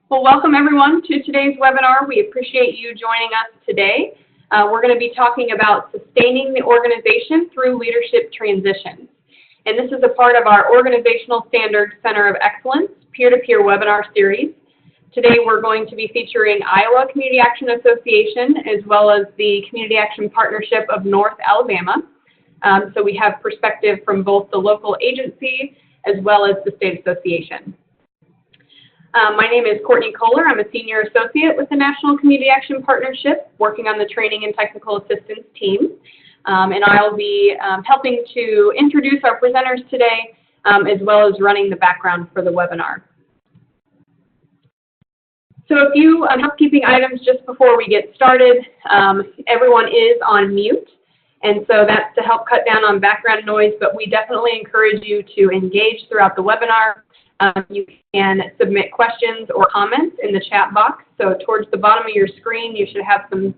Well, welcome everyone to today's webinar. We appreciate you joining us today. We're going to be talking about sustaining the organization through leadership transitions. And this is a part of our Organizational Standards Center of Excellence peer-to-peer webinar series. Today we're going to be featuring Iowa Community Action Association as well as the Community Action Partnership of North Alabama. So we have perspective from both the local agency as well as the state association. My name is Courtney Kohler. I'm a senior associate with the National Community Action Partnership, working on the training and technical assistance team. And I'll be helping to introduce our presenters today, as well as running the background for the webinar. So a few housekeeping items just before we get started. Everyone is on mute, and so that's to help cut down on background noise, but we definitely encourage you to engage throughout the webinar. You can submit questions or comments in the chat box. So towards the bottom of your screen, you should have some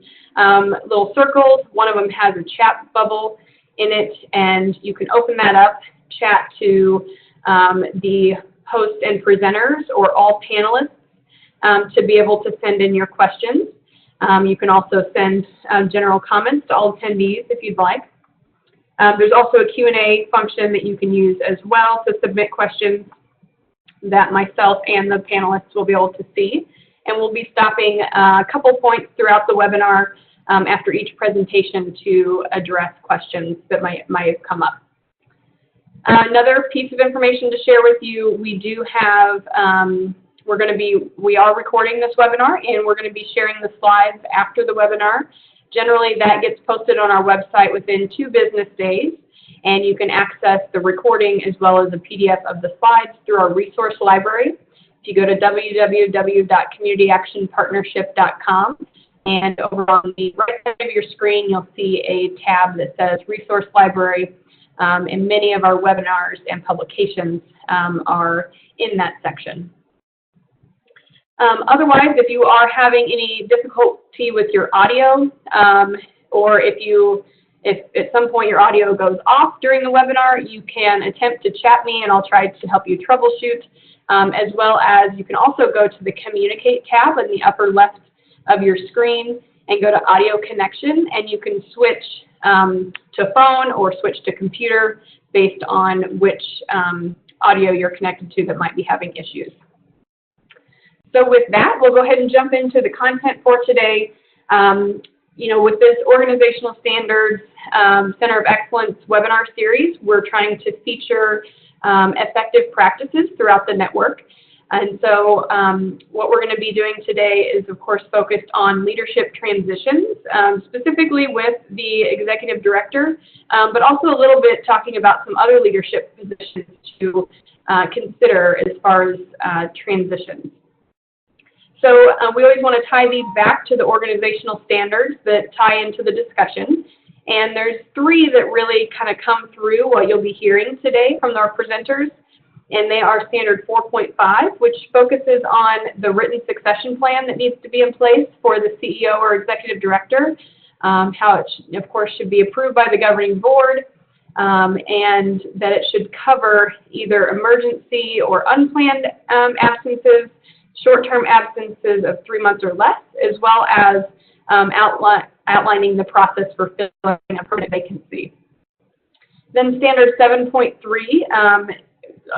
little circles. One of them has a chat bubble in it, and you can open that up, chat to the host and presenters or all panelists to be able to send in your questions. You can also send general comments to all attendees if you'd like. There's also a Q&A function that you can use as well to submit questions that myself and the panelists will be able to see. And we'll be stopping a couple points throughout the webinar after each presentation to address questions that might have come up. Another piece of information to share with you, we do have, we are recording this webinar and we're going to be sharing the slides after the webinar. Generally that gets posted on our website within 2 business days. And you can access the recording as well as a PDF of the slides through our resource library. If you go to www.communityactionpartnership.com, and over on the right side of your screen, you'll see a tab that says Resource Library, and many of our webinars and publications are in that section. Otherwise, if you are having any difficulty with your audio, or if at some point your audio goes off during the webinar, you can attempt to chat me and I'll try to help you troubleshoot, as well as you can also go to the Communicate tab in the upper left of your screen and go to Audio Connection, and you can switch to phone or switch to computer based on which audio you're connected to that might be having issues. So with that, we'll go ahead and jump into the content for today. With this Organizational Standards Center of Excellence webinar series, we're trying to feature effective practices throughout the network. And so what we're going to be doing today is, of course, focused on leadership transitions, specifically with the executive director, but also a little bit talking about some other leadership positions to consider as far as transitions. So we always want to tie these back to the organizational standards that tie into the discussion. And there's 3 that really kind of come through what you'll be hearing today from our presenters. And they are Standard 4.5, which focuses on the written succession plan that needs to be in place for the CEO or executive director, how it, of course, should be approved by the governing board, and that it should cover either emergency or unplanned absences, short-term absences of 3 months or less, as well as outlining the process for filling a permanent vacancy. Then Standard 7.3,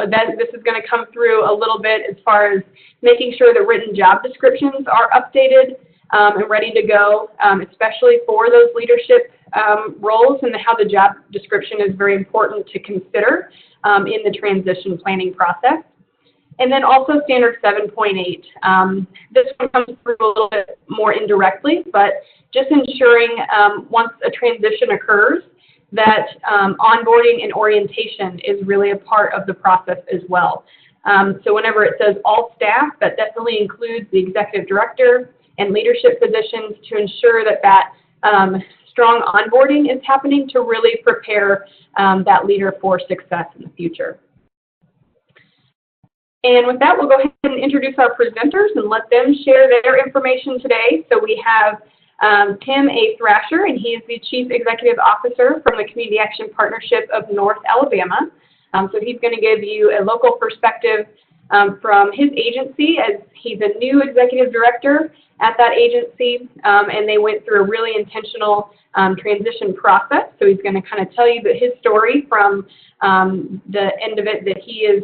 this is going to come through a little bit as far as making sure the written job descriptions are updated and ready to go, especially for those leadership roles, and how the job description is very important to consider in the transition planning process. And then also Standard 7.8. This one comes through a little bit more indirectly, but just ensuring once a transition occurs that onboarding and orientation is really a part of the process as well. So whenever it says all staff, that definitely includes the executive director and leadership positions to ensure that strong onboarding is happening to really prepare that leader for success in the future. And with that, we'll go ahead and introduce our presenters and let them share their information today. So we have Tim A. Thrasher, and he is the Chief Executive Officer from the Community Action Partnership of North Alabama. So he's going to give you a local perspective from his agency, as he's a new executive director at that agency, and they went through a really intentional transition process. So he's going to kind of tell you his story from the end of it that he is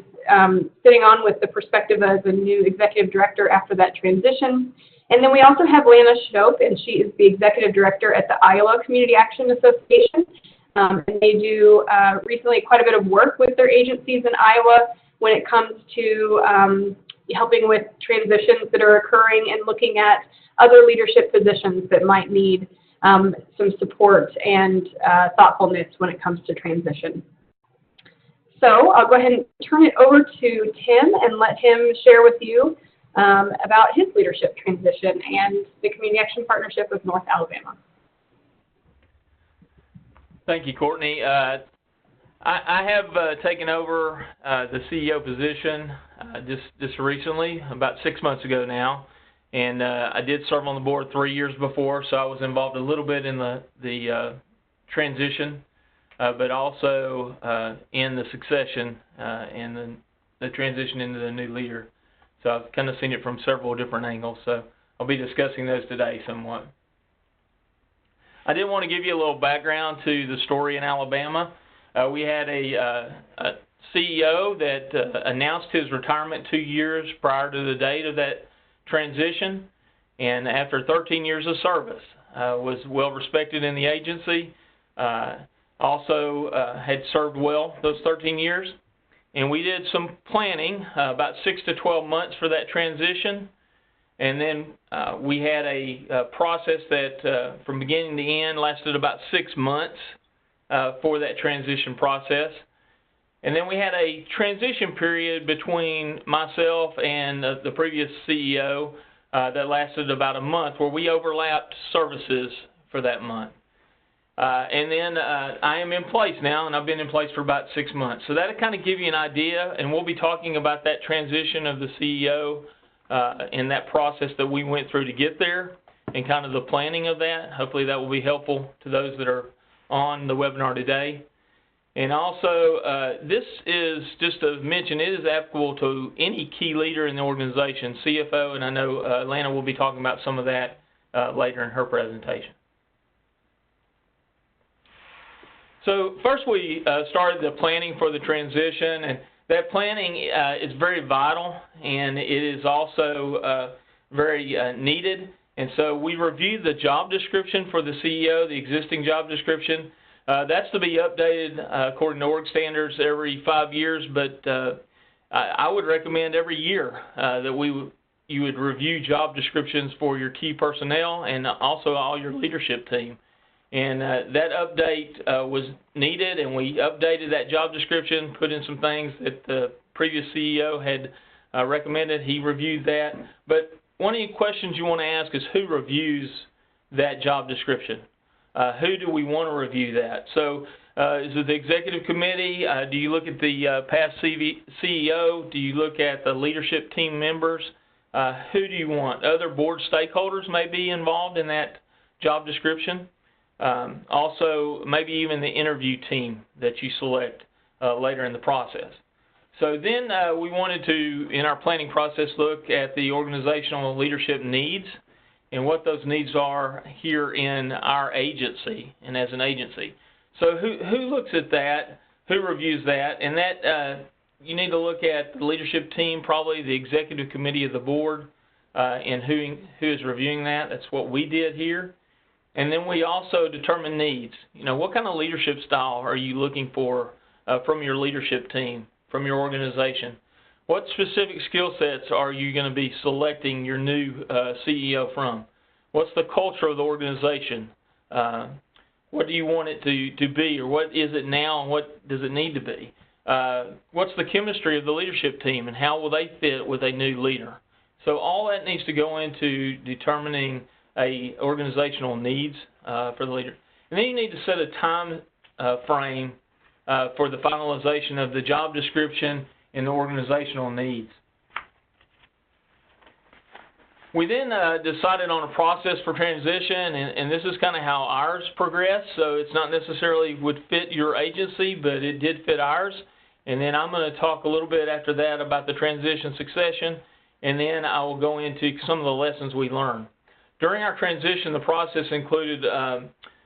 sitting on with the perspective as a new executive director after that transition. And then we also have Lana Shope, and she is the executive director at the Iowa Community Action Association. And they do recently quite a bit of work with their agencies in Iowa when it comes to helping with transitions that are occurring and looking at other leadership positions that might need some support and thoughtfulness when it comes to transition. So I'll go ahead and turn it over to Tim and let him share with you about his leadership transition and the Community Action Partnership with North Alabama. Thank you, Courtney. I have taken over the CEO position just recently, about 6 months ago now, and I did serve on the board 3 years before, so I was involved a little bit in the transition, but also in the succession and the transition into the new leader. So I've kind of seen it from several different angles, so I'll be discussing those today somewhat. I did want to give you a little background to the story in Alabama. We had a CEO that announced his retirement 2 years prior to the date of that transition, and after 13 years of service, was well respected in the agency, also had served well those 13 years. And we did some planning, about 6 to 12 months for that transition. And then we had a process that from beginning to end lasted about 6 months for that transition process. And then we had a transition period between myself and the previous CEO that lasted about a month, where we overlapped services for that month. And then I am in place now, and I've been in place for about 6 months. So that'll kind of give you an idea, and we'll be talking about that transition of the CEO and that process that we went through to get there and kind of the planning of that. Hopefully that will be helpful to those that are on the webinar today. And also, this is, just to mention, it is applicable to any key leader in the organization, CFO, and I know Lana will be talking about some of that later in her presentation. So first we started the planning for the transition, and that planning is very vital, and it is also very needed. And so we reviewed the job description for the CEO, the existing job description. That's to be updated according to org standards every 5 years, but I would recommend every year that you would review job descriptions for your key personnel and also all your leadership team. And that update was needed, and we updated that job description, put in some things that the previous CEO had recommended. He reviewed that. But one of the questions you want to ask is, who reviews that job description? Who do we want to review that? So is it the executive committee? Do you look at the past CEO? Do you look at the leadership team members? Who do you want? Other board stakeholders may be involved in that job description. Also, maybe even the interview team that you select later in the process. So then we wanted to, in our planning process, look at the organizational leadership needs and what those needs are here in our agency and as an agency. So who looks at that? Who reviews that? And that you need to look at the leadership team, probably the executive committee of the board, and who is reviewing that. That's what we did here. And then we also determine needs. You know, what kind of leadership style are you looking for from your leadership team, from your organization? What specific skill sets are you going to be selecting your new CEO from? What's the culture of the organization? What do you want it to be, or what is it now, and what does it need to be? What's the chemistry of the leadership team, and how will they fit with a new leader? So all that needs to go into determining organizational needs for the leader. And then you need to set a time frame for the finalization of the job description and the organizational needs. We then decided on a process for transition, and this is kind of how ours progressed. So it's not necessarily would fit your agency, but it did fit ours. and then I'm going to talk a little bit after that about the transition succession, and then I will go into some of the lessons we learned. During our transition, the process included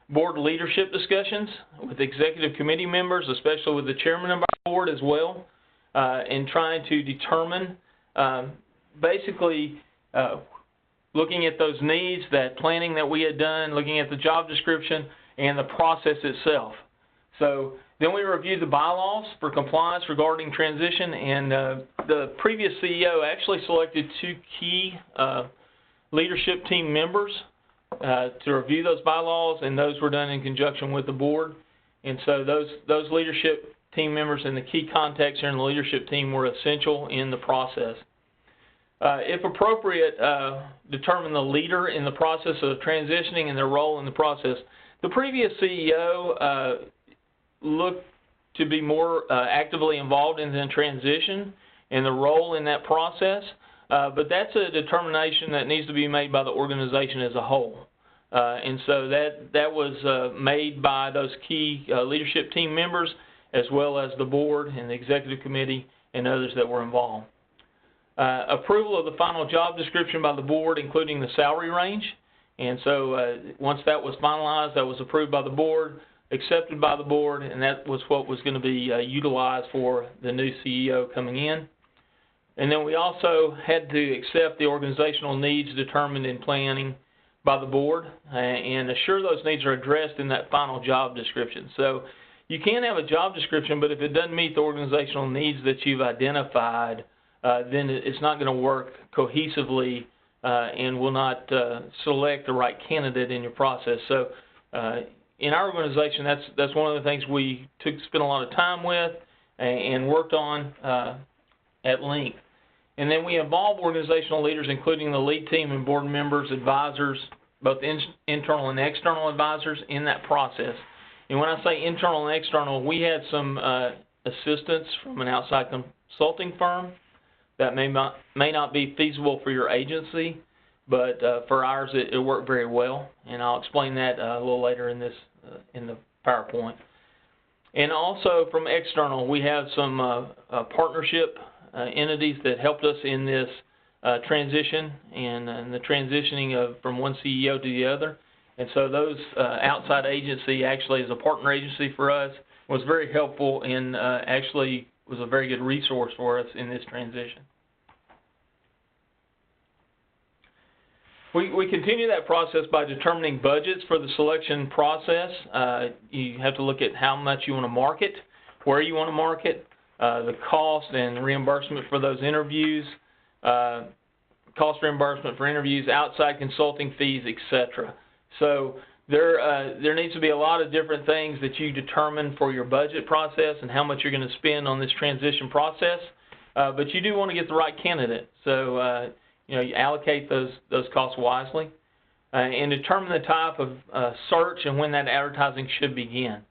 board leadership discussions with executive committee members, especially with the chairman of our board as well, and trying to determine basically looking at those needs, that planning that we had done, looking at the job description and the process itself. So then we reviewed the bylaws for compliance regarding transition, and the previous CEO actually selected 2 key leadership team members to review those bylaws, and those were done in conjunction with the board. And so those leadership team members and the key contacts here in the leadership team were essential in the process. If appropriate, determine the leader in the process of transitioning and their role in the process. The previous CEO looked to be more actively involved in the transition and the role in that process, but that's a determination that needs to be made by the organization as a whole. And so that was made by those key leadership team members, as well as the board and the executive committee and others that were involved. Approval of the final job description by the board, including the salary range. And so once that was finalized, that was approved by the board, accepted by the board, and that was what was going to be utilized for the new CEO coming in. And then we also had to accept the organizational needs determined in planning by the board and assure those needs are addressed in that final job description. So you can have a job description, but if it doesn't meet the organizational needs that you've identified, then it's not going to work cohesively and will not select the right candidate in your process. So in our organization, that's one of the things we spent a lot of time with and worked on at length. And then we involve organizational leaders, including the lead team and board members, advisors, both internal and external advisors in that process. And when I say internal and external, we had some assistance from an outside consulting firm that may not be feasible for your agency, but for ours it worked very well, and I'll explain that a little later in in the PowerPoint. And also from external, we have some partnership entities that helped us in this transition and the transitioning from one CEO to the other. And so those outside agency actually is a partner agency for us, was very helpful and actually was a very good resource for us in this transition. We continue that process by determining budgets for the selection process. You have to look at how much you want to market, where you want to market, the cost and reimbursement for those interviews, cost reimbursement for interviews, outside consulting fees, etc. So there needs to be a lot of different things that you determine for your budget process and how much you're going to spend on this transition process. But you do want to get the right candidate. So you allocate those costs wisely and determine the type of search and when that advertising should begin.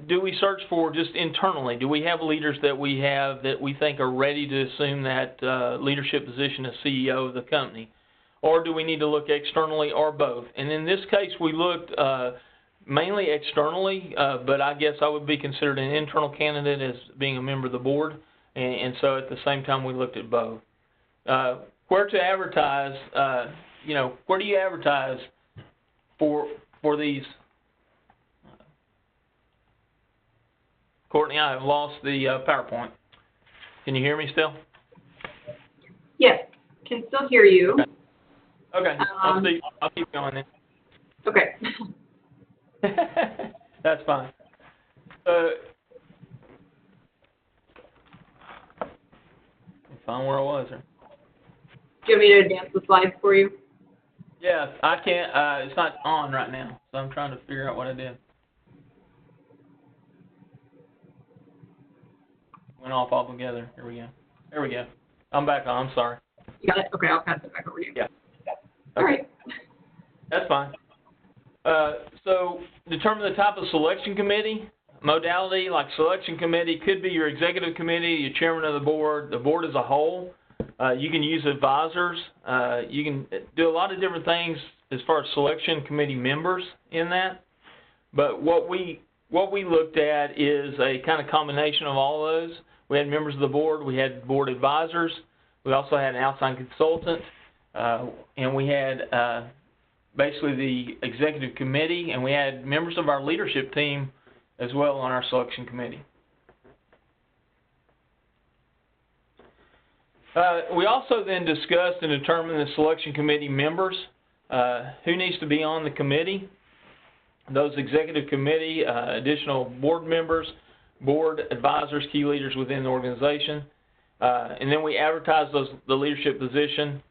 Do we search for just internally? Do we have leaders that we have that we think are ready to assume that leadership position as CEO of the company? Or do we need to look externally, or both? And in this case, we looked mainly externally, but I guess I would be considered an internal candidate as being a member of the board. And so at the same time, we looked at both. Where to advertise, where do you advertise for these? Courtney, I have lost the PowerPoint. Can you hear me still? Yes, can still hear you. Okay. I'll keep going then. Okay. That's fine. Find where I was here. Do you want me to advance the slides for you? Yeah, I can't. It's not on right now, so I'm trying to figure out what I did. Went off altogether. Here we go. There we go. I'm back on. I'm sorry. You got it? Okay, I'll pass it back over to you. Yeah. All right. That's fine. So determine the type of selection committee. Modality, like selection committee, could be your executive committee, your chairman of the board as a whole. You can use advisors. You can do a lot of different things as far as selection committee members in that. But what we what we looked at is a kind of combination of all of those. We had members of the board, we had board advisors, we also had an outside consultant, and we had basically the executive committee, and we had members of our leadership team as well on our selection committee. We also then discussed and determined the selection committee members, who needs to be on the committee, those executive committee, additional board members, board advisors, key leaders within the organization, and then we advertised the leadership position.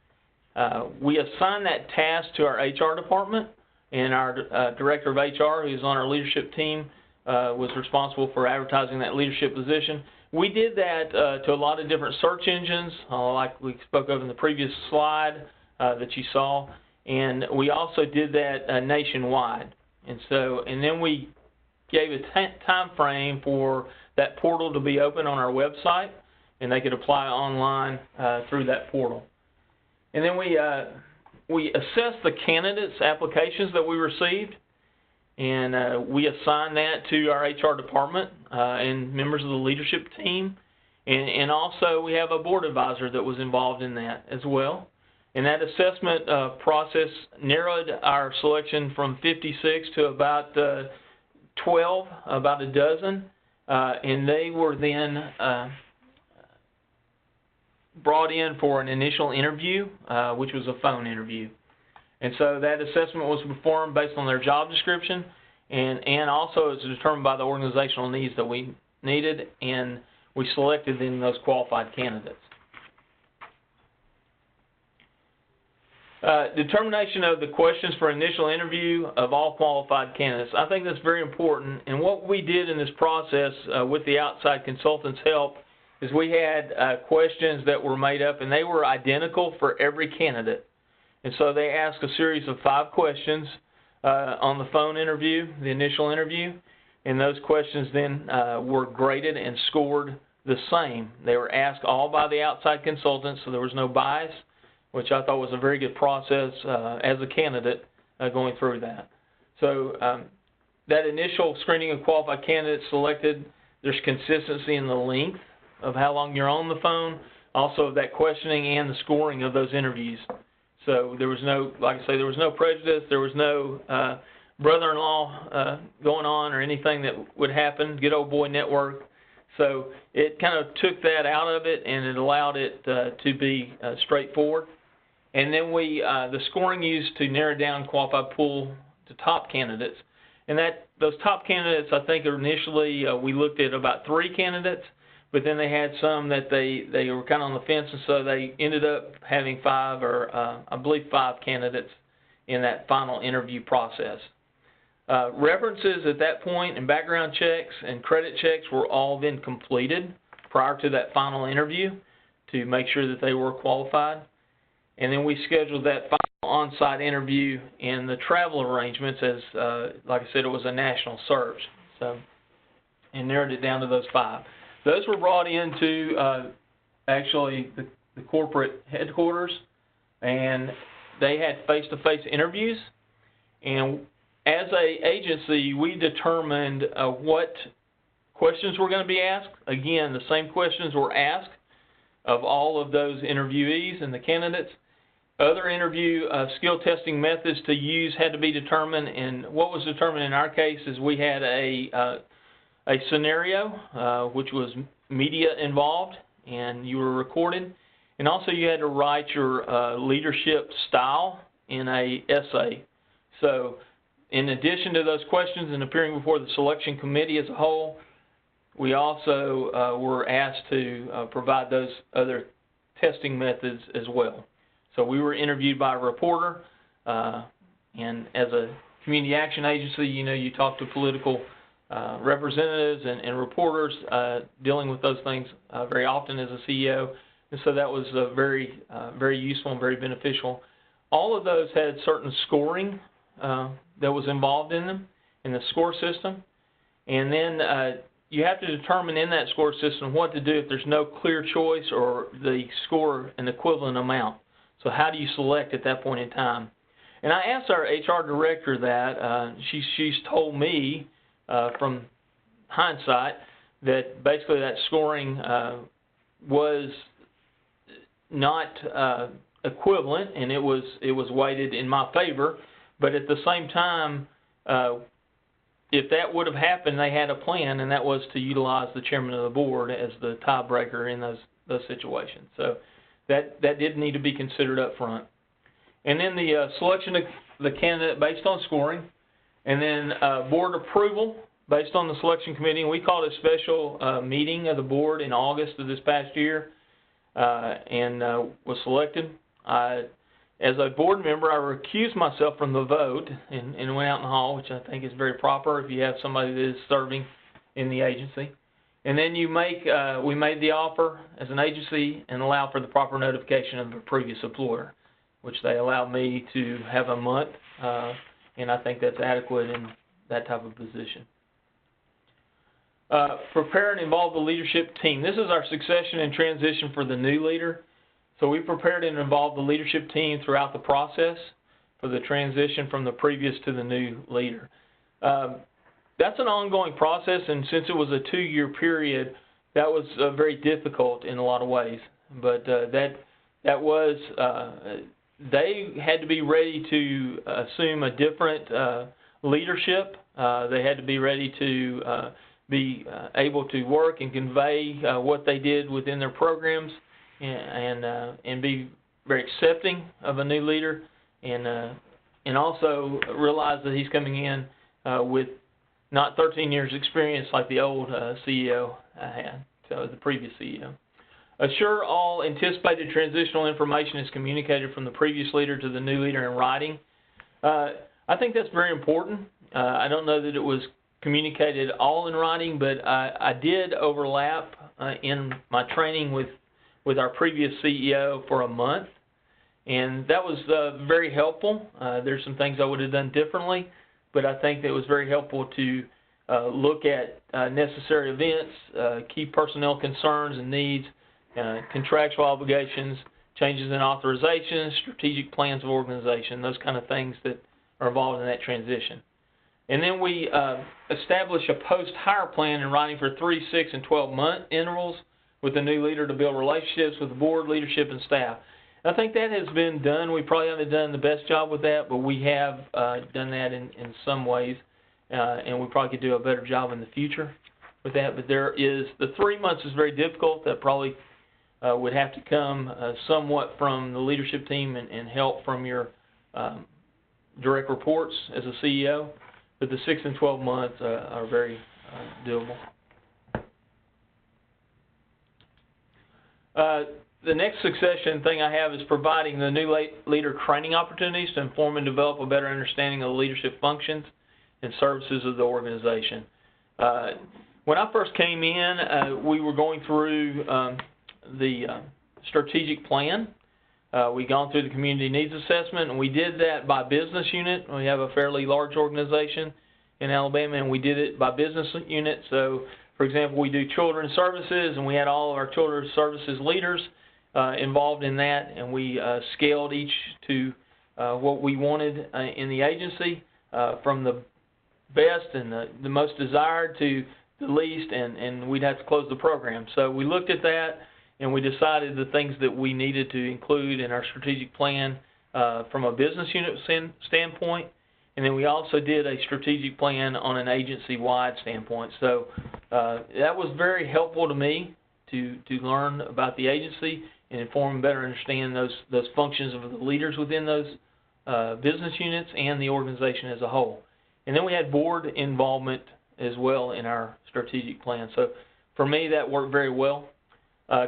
We assigned that task to our HR department, and our director of HR, who's on our leadership team, was responsible for advertising that leadership position. We did that to a lot of different search engines, like we spoke of in the previous slide that you saw, and we also did that nationwide. And then we gave a time frame for that portal to be open on our website, and they could apply online through that portal. And then we assessed the candidates' applications that we received, and we assigned that to our HR department and members of the leadership team. And also we have a board advisor that was involved in that as well. And that assessment process narrowed our selection from 56 to about 12, about a dozen, and they were then brought in for an initial interview, which was a phone interview. And so that assessment was performed based on their job description, and also it was determined by the organizational needs that we needed, and we selected then those qualified candidates. Determination of the questions for initial interview of all qualified candidates. I think that's very important, and what we did in this process with the outside consultant's help is we had questions that were made up, and they were identical for every candidate. And so they asked a series of 5 questions on the phone interview, the initial interview, and those questions then were graded and scored the same. They were asked all by the outside consultant, so there was no bias, which I thought was a very good process as a candidate going through that. So that initial screening of qualified candidates selected, there's consistency in the length of how long you're on the phone, also that questioning and the scoring of those interviews. So there was no, like I say, there was no prejudice, there was no brother-in-law going on or anything that would happen, good old boy network. So it kind of took that out of it, and it allowed it to be straightforward. And then the scoring used to narrow down qualified pool to top candidates. And those top candidates, I think initially we looked at about 3 candidates, but then they had some that they were kind of on the fence, and so they ended up having 5 or I believe 5 candidates in that final interview process. References at that point and background checks and credit checks were all then completed prior to that final interview to make sure that they were qualified. And then we scheduled that final on-site interview and the travel arrangements as, like I said, it was a national search. So, and narrowed it down to those 5. Those were brought into actually the corporate headquarters, and they had face-to-face interviews. And as an agency, we determined what questions were going to be asked. Again, the same questions were asked of all of those interviewees and the candidates. Other interview skill testing methods to use had to be determined, and what was determined in our case is we had a scenario, which was media involved, and you were recorded, and also you had to write your leadership style in a essay. So in addition to those questions and appearing before the selection committee as a whole, we also were asked to provide those other testing methods as well. So we were interviewed by a reporter, and as a community action agency, you know, you talk to political representatives and reporters dealing with those things very often as a CEO, and so that was very useful and very beneficial. All of those had certain scoring that was involved in them, in the score system, and then you have to determine in that score system what to do if there's no clear choice or the score an equivalent amount. So how do you select at that point in time? And I asked our HR director that. She's told me from hindsight that basically that scoring was not equivalent, and it was weighted in my favor. But at the same time, if that would have happened, they had a plan, and that was to utilize the chairman of the board as the tiebreaker in those situations. So that did need to be considered up front. And then the selection of the candidate based on scoring, and then board approval based on the selection committee. And we called a special meeting of the board in August of this past year, and was selected. As a board member, I recused myself from the vote and went out in the hall, which I think is very proper if you have somebody that is serving in the agency. And then we made the offer as an agency and allow for the proper notification of the previous employer, which they allowed me to have a month, and I think that's adequate in that type of position. Prepare and involve the leadership team. This is our succession and transition for the new leader. So we prepared and involved the leadership team throughout the process for the transition from the previous to the new leader. That's an ongoing process, and since it was a 2-year period, that was very difficult in a lot of ways. But that was they had to be ready to assume a different leadership. They had to be ready to be able to work and convey what they did within their programs, and be very accepting of a new leader, and also realize that he's coming in with not 13 years experience like the old CEO had, so the previous CEO. Assure all anticipated transitional information is communicated from the previous leader to the new leader in writing. I think that's very important. I don't know that it was communicated all in writing, but I did overlap in my training with our previous CEO for a month, and that was very helpful. There's some things I would have done differently, but I think that it was very helpful to look at necessary events, key personnel concerns and needs, contractual obligations, changes in authorizations, strategic plans of organization, those kind of things that are involved in that transition. And then we establish a post-hire plan in writing for 3, 6, and 12-month intervals with the new leader to build relationships with the board, leadership, and staff. I think that has been done. We probably haven't done the best job with that, but we have done that in some ways, and we probably could do a better job in the future with that. But the 3 months is very difficult. That probably would have to come somewhat from the leadership team and help from your direct reports as a CEO. But the 6 and 12 months are very doable. The next succession thing I have is providing the new leader training opportunities to inform and develop a better understanding of the leadership functions and services of the organization. When I first came in, we were going through the strategic plan. We'd gone through the community needs assessment, and we did that by business unit. We have a fairly large organization in Alabama, and we did it by business unit. So, for example, we do children's services, and we had all of our children's services leaders involved in that, and we scaled each to what we wanted in the agency, from the best and the most desired to the least, and we'd have to close the program. So we looked at that, and we decided the things that we needed to include in our strategic plan from a business unit standpoint, and then we also did a strategic plan on an agency-wide standpoint. So that was very helpful to me to learn about the agency and inform and better understand those functions of the leaders within those business units and the organization as a whole. And then we had board involvement as well in our strategic plan. So for me, that worked very well.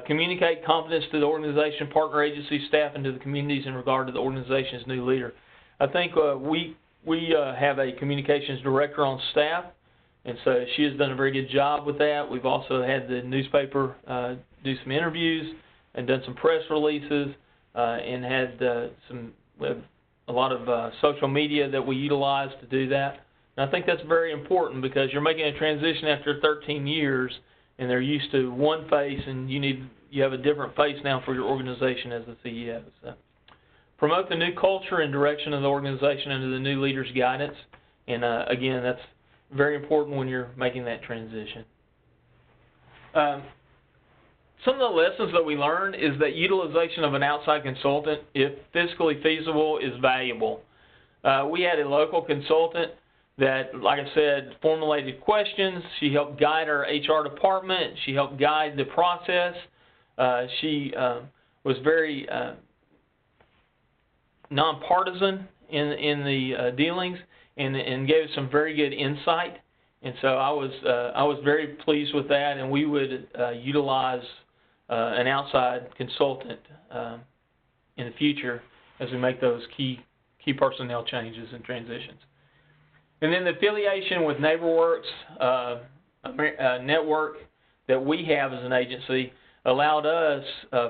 Communicate confidence to the organization, partner agency staff, and to the communities in regard to the organization's new leader. I think we have a communications director on staff, and so she has done a very good job with that. We've also had the newspaper do some interviews and done some press releases, and had we have a lot of social media that we utilize to do that. And I think that's very important because you're making a transition after 13 years, and they're used to one face, and you have a different face now for your organization as the CEO. So, promote the new culture and direction of the organization under the new leader's guidance. And again, very important when you're making that transition. Some of the lessons that we learned is that utilization of an outside consultant, if fiscally feasible, is valuable. We had a local consultant that, like I said, formulated questions. She helped guide our HR department. She helped guide the process. She was very nonpartisan in the dealings and gave us some very good insight. And so I was very pleased with that, and we would utilize an outside consultant in the future as we make those key personnel changes and transitions. And then the affiliation with NeighborWorks, a network that we have as an agency, allowed us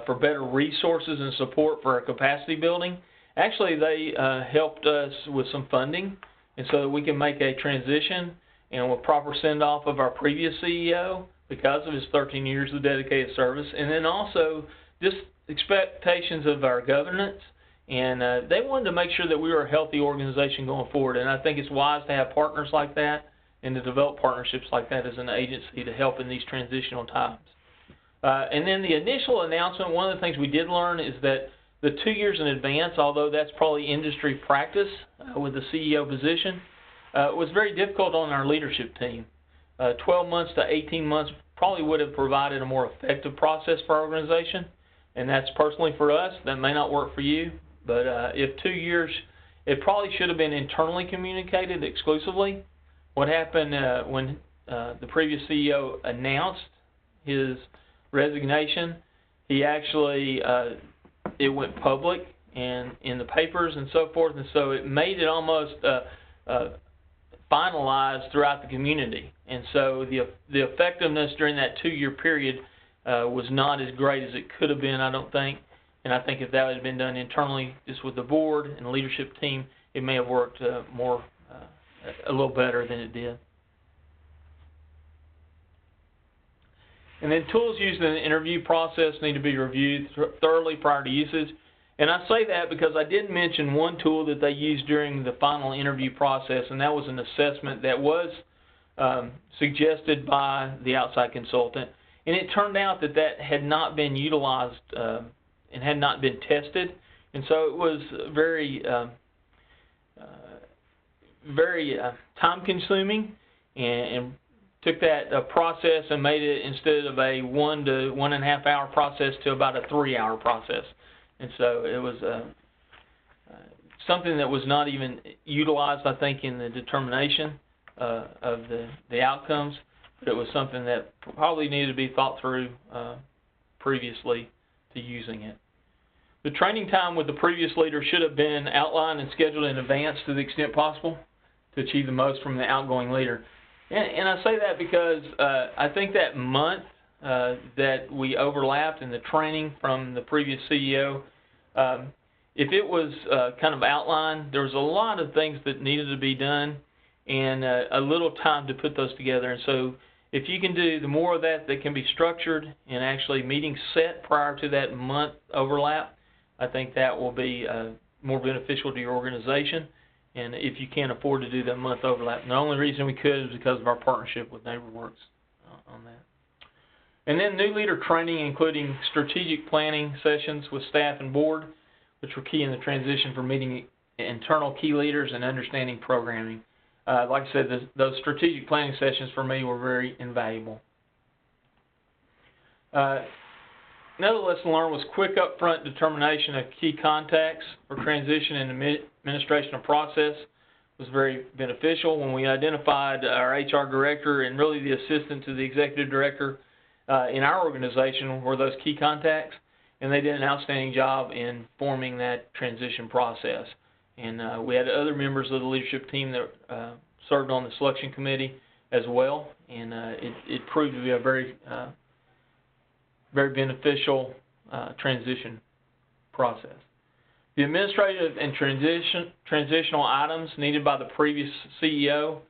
for better resources and support for our capacity building. Actually, they helped us with some funding, and so that we can make a transition and with proper send-off of our previous CEO because of his 13 years of dedicated service, and then also just expectations of our governance. And they wanted to make sure that we were a healthy organization going forward, and I think it's wise to have partners like that and to develop partnerships like that as an agency to help in these transitional times. And then the initial announcement, one of the things we did learn is that the 2 years in advance, although that's probably industry practice with the CEO position, was very difficult on our leadership team. 12 months to 18 months probably would have provided a more effective process for our organization, and that's personally for us. That may not work for you, but if 2 years, it probably should have been internally communicated exclusively. What happened when the previous CEO announced his resignation, he actually, it went public and in the papers and so forth, and so it made it almost finalized throughout the community. And so the effectiveness during that 2-year period was not as great as it could have been, I don't think. And I think if that had been done internally, just with the board and the leadership team, it may have worked a little better than it did. And then tools used in the interview process need to be reviewed thoroughly prior to usage. And I say that because I did mention one tool that they used during the final interview process, and that was an assessment that was suggested by the outside consultant. And it turned out that that had not been utilized and had not been tested. And so it was very time-consuming, and took that process and made it, instead of a 1 to 1.5 hour process, to about a 3-hour process. And so it was something that was not even utilized, I think, in the determination of the outcomes, but it was something that probably needed to be thought through previously to using it. The training time with the previous leader should have been outlined and scheduled in advance to the extent possible to achieve the most from the outgoing leader. And I say that because I think that month that we overlapped in the training from the previous CEO, if it was kind of outlined, there was a lot of things that needed to be done and a little time to put those together. And so if you can do the more of that can be structured and actually meetings set prior to that month overlap, I think that will be more beneficial to your organization. And if you can't afford to do that month overlap, the only reason we could is because of our partnership with NeighborWorks on that. And then new leader training, including strategic planning sessions with staff and board, which were key in the transition for meeting internal key leaders and understanding programming. Like I said, those strategic planning sessions for me were very invaluable. Another lesson learned was quick upfront determination of key contacts for transition and administration of process was very beneficial. When we identified our HR director and really the assistant to the executive director in our organization were those key contacts, and they did an outstanding job in forming that transition process. And we had other members of the leadership team that served on the selection committee as well, and it proved to be a very beneficial transition process. The administrative and transitional items needed by the previous CEO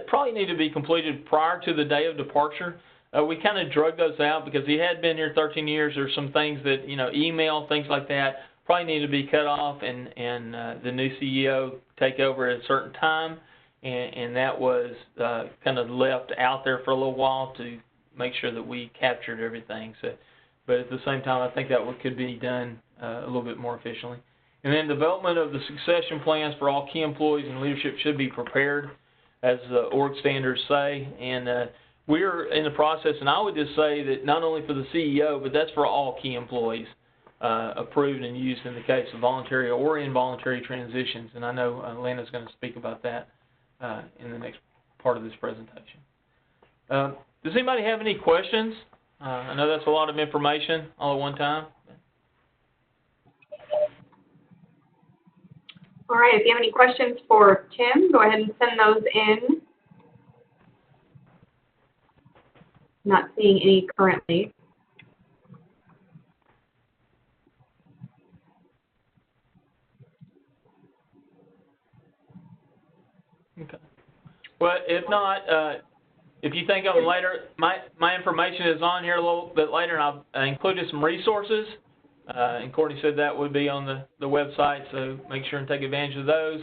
probably need to be completed prior to the day of departure. We kind of drug those out because he had been here 13 years. There's some things that, email, things like that, probably need to be cut off and the new CEO take over at a certain time. and that was kind of left out there for a little while to make sure that we captured everything. So, but at the same time, I think that could be done a little bit more efficiently. And then development of the succession plans for all key employees and leadership should be prepared, as the org standards say. And we're in the process, and I would just say that not only for the CEO, but that's for all key employees, approved and used in the case of voluntary or involuntary transitions. And I know Lena's going to speak about that in the next part of this presentation. Does anybody have any questions? I know that's a lot of information all at one time. All right, if you have any questions for Tim, go ahead and send those in. Not seeing any currently. Okay. Well, if not, if you think of them later, my information is on here a little bit later, and I included some resources. And Courtney said that would be on the website, so make sure and take advantage of those.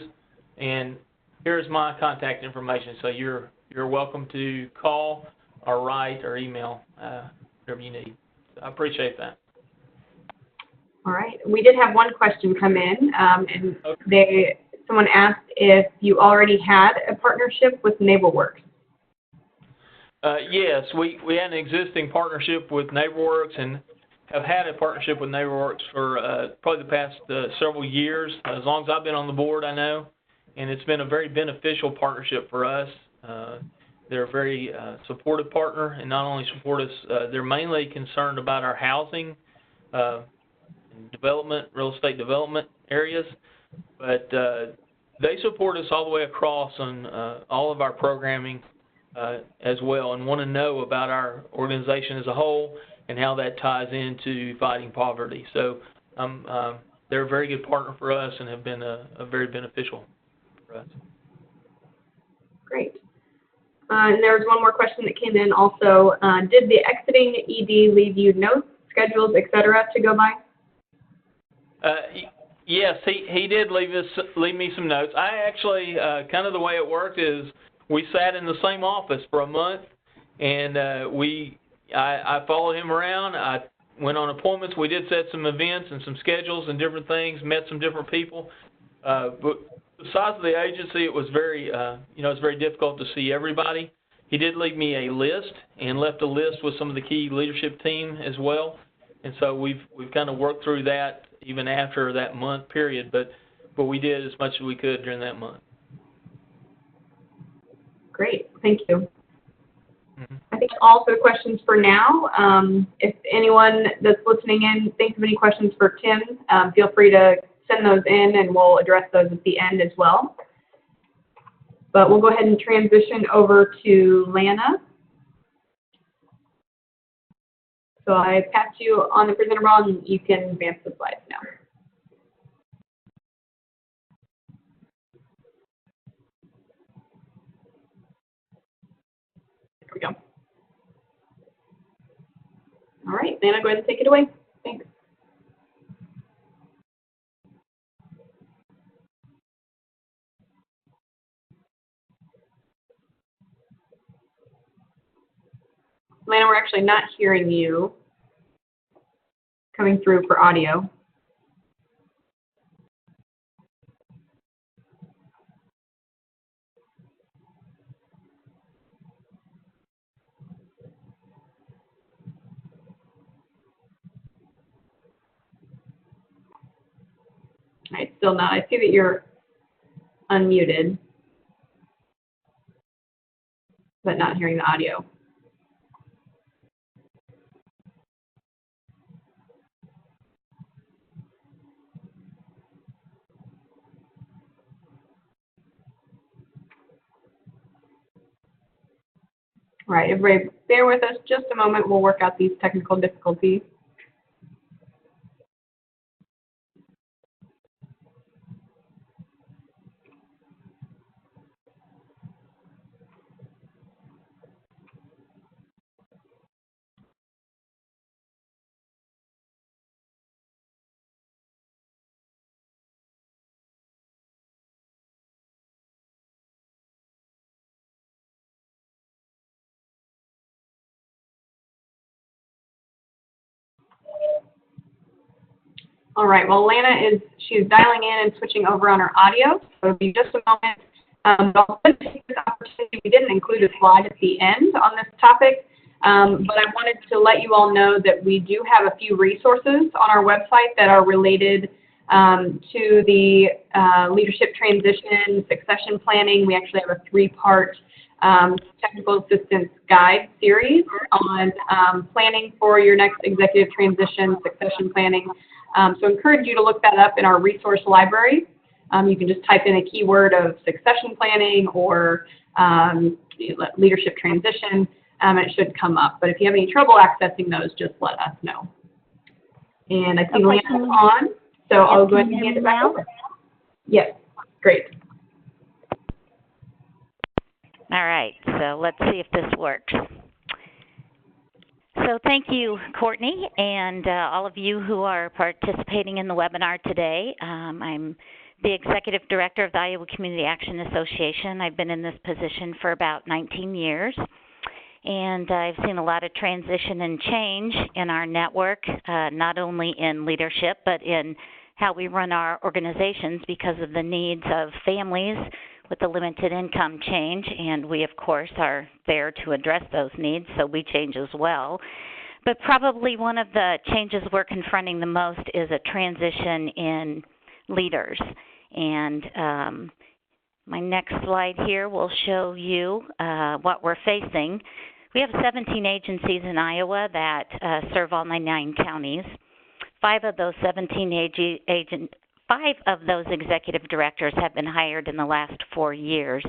And here's my contact information, so you're welcome to call or write or email, whatever you need. So I appreciate that. All right. We did have one question come in, and Okay. someone asked if you already had a partnership with NeighborWorks. Yes, we had an existing partnership with NeighborWorks and have had a partnership with NeighborWorks for probably the past several years, as long as I've been on the board, I know, and it's been a very beneficial partnership for us. They're a very supportive partner, and not only support us, they're mainly concerned about our housing development, real estate development areas, but they support us all the way across on all of our programming as well, and want to know about our organization as a whole and how that ties into fighting poverty. So they're a very good partner for us and have been a very beneficial for us. Great. And there was one more question that came in also. Did the exiting ED leave you notes, schedules, etc. to go by? Yes, he did leave me some notes. I actually, kind of the way it worked is we sat in the same office for a month, and I followed him around. I went on appointments. We did set some events and some schedules and different things, met some different people. But the size of the agency, it was very, it's very difficult to see everybody. He did leave me a list and left a list with some of the key leadership team as well. And so we've kind of worked through that even after that month period, but we did as much as we could during that month. Great, thank you. Mm-hmm. I think all for the questions for now. If anyone that's listening in thinks of any questions for Tim, feel free to send those in and we'll address those at the end as well. But we'll go ahead and transition over to Lana. So I tapped you on the presenter bar and you can advance the slides now. There we go. All right, Lana, go ahead and take it away. Thanks. Lana, we're actually not hearing you coming through for audio. All right, still not. I see that you're unmuted, but not hearing the audio. All right, everybody, bear with us just a moment. We'll work out these technical difficulties. All right, well, she's dialing in and switching over on her audio, so it'll be just a moment. But I'll take this opportunity. We didn't include a slide at the end on this topic, but I wanted to let you all know that we do have a few resources on our website that are related to the leadership transition, succession planning. We actually have a 3-part technical assistance guide series on planning for your next executive transition, succession planning. So I encourage you to look that up in our resource library. You can just type in a keyword of succession planning or leadership transition, and it should come up. But if you have any trouble accessing those, just let us know. And I see Leanna's on, so I'll go ahead and hand it back over. Yes, great. All right, so let's see if this works. So thank you, Courtney, and all of you who are participating in the webinar today. I'm the Executive Director of the Iowa Community Action Association. I've been in this position for about 19 years, and I've seen a lot of transition and change in our network, not only in leadership, but in how we run our organizations because of the needs of families with a limited income change, and we, of course, are there to address those needs, so we change as well. But probably one of the changes we're confronting the most is a transition in leaders. And my next slide here will show you what we're facing. We have 17 agencies in Iowa that serve all 99 counties. 5 of those executive directors have been hired in the last 4 years.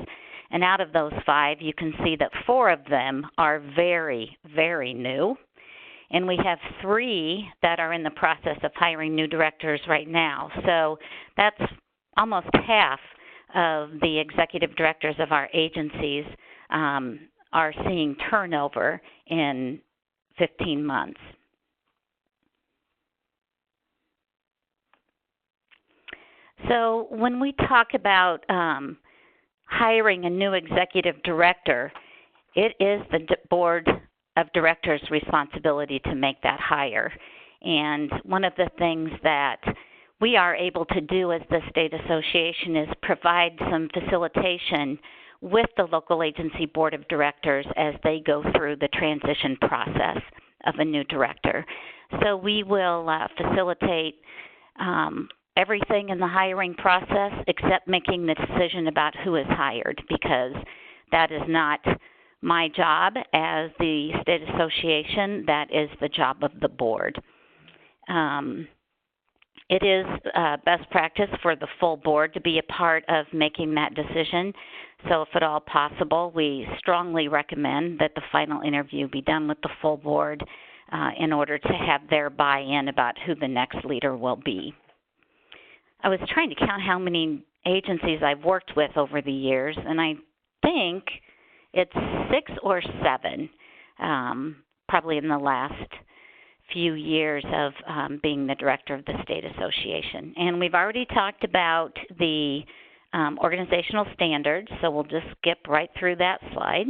And out of those 5, you can see that 4 of them are very, very new. And we have 3 that are in the process of hiring new directors right now. So that's almost half of the executive directors of our agencies are seeing turnover in 15 months. So when we talk about hiring a new executive director, it is the board of directors' responsibility to make that hire. And one of the things that we are able to do as the state association is provide some facilitation with the local agency board of directors as they go through the transition process of a new director. So we will facilitate everything in the hiring process except making the decision about who is hired, because that is not my job as the state association. That is the job of the board. It is best practice for the full board to be a part of making that decision. So if at all possible, we strongly recommend that the final interview be done with the full board in order to have their buy-in about who the next leader will be. I was trying to count how many agencies I've worked with over the years, and I think it's 6 or 7, probably in the last few years of being the director of the state association. And we've already talked about the organizational standards, so we'll just skip right through that slide.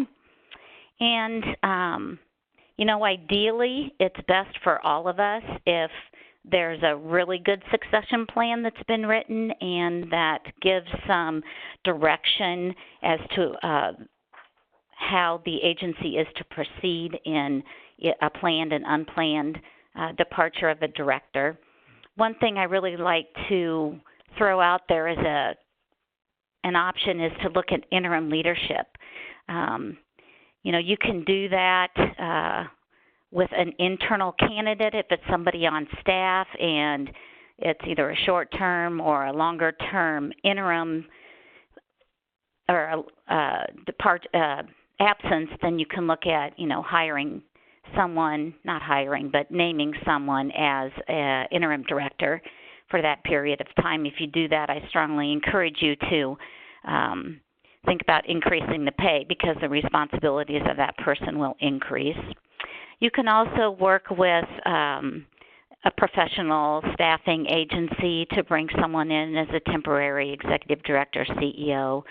And, you know, ideally, it's best for all of us if there's a really good succession plan that's been written and that gives some direction as to how the agency is to proceed in a planned and unplanned departure of a director. One thing I really like to throw out there as an option is to look at interim leadership. You know, you can do that with an internal candidate if it's somebody on staff and it's either a short-term or a longer-term interim or absence. Then you can look at, you know, hiring someone, not hiring, but naming someone as an interim director for that period of time. If you do that, I strongly encourage you to think about increasing the pay because the responsibilities of that person will increase. You can also work with a professional staffing agency to bring someone in as a temporary executive director, CEO.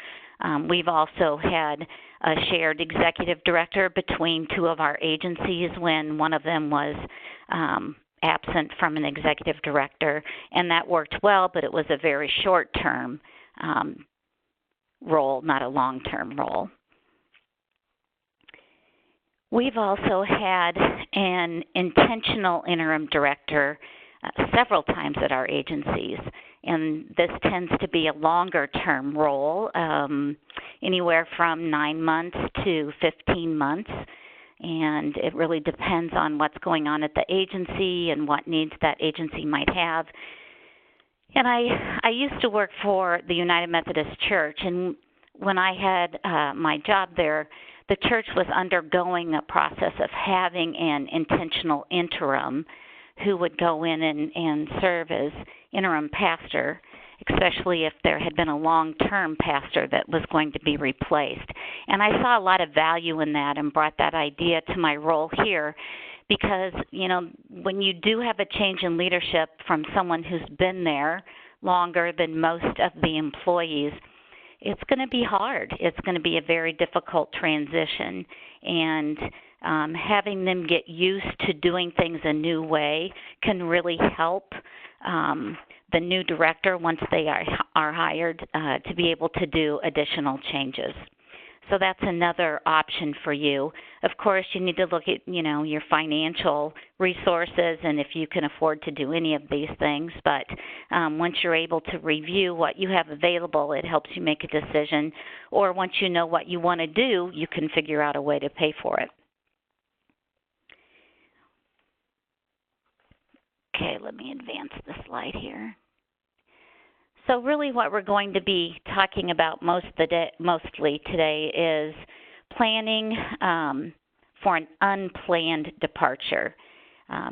We've also had a shared executive director between 2 of our agencies when one of them was absent from an executive director, and that worked well, but it was a very short-term role, not a long-term role. We've also had an intentional interim director several times at our agencies, and this tends to be a longer-term role, anywhere from 9 months to 15 months, and it really depends on what's going on at the agency and what needs that agency might have. And I used to work for the United Methodist Church, and when I had my job there, the church was undergoing a process of having an intentional interim who would go in and serve as interim pastor, especially if there had been a long-term pastor that was going to be replaced. And I saw a lot of value in that and brought that idea to my role here because, you know, when you do have a change in leadership from someone who's been there longer than most of the employees, it's going to be hard. It's going to be a very difficult transition, and having them get used to doing things a new way can really help the new director, once they are hired, to be able to do additional changes. So that's another option for you. Of course, you need to look at, you know, your financial resources and if you can afford to do any of these things. But once you're able to review what you have available, it helps you make a decision. Or once you know what you want to do, you can figure out a way to pay for it. Okay, let me advance the slide here. So really what we're going to be talking about mostly today is planning for an unplanned departure.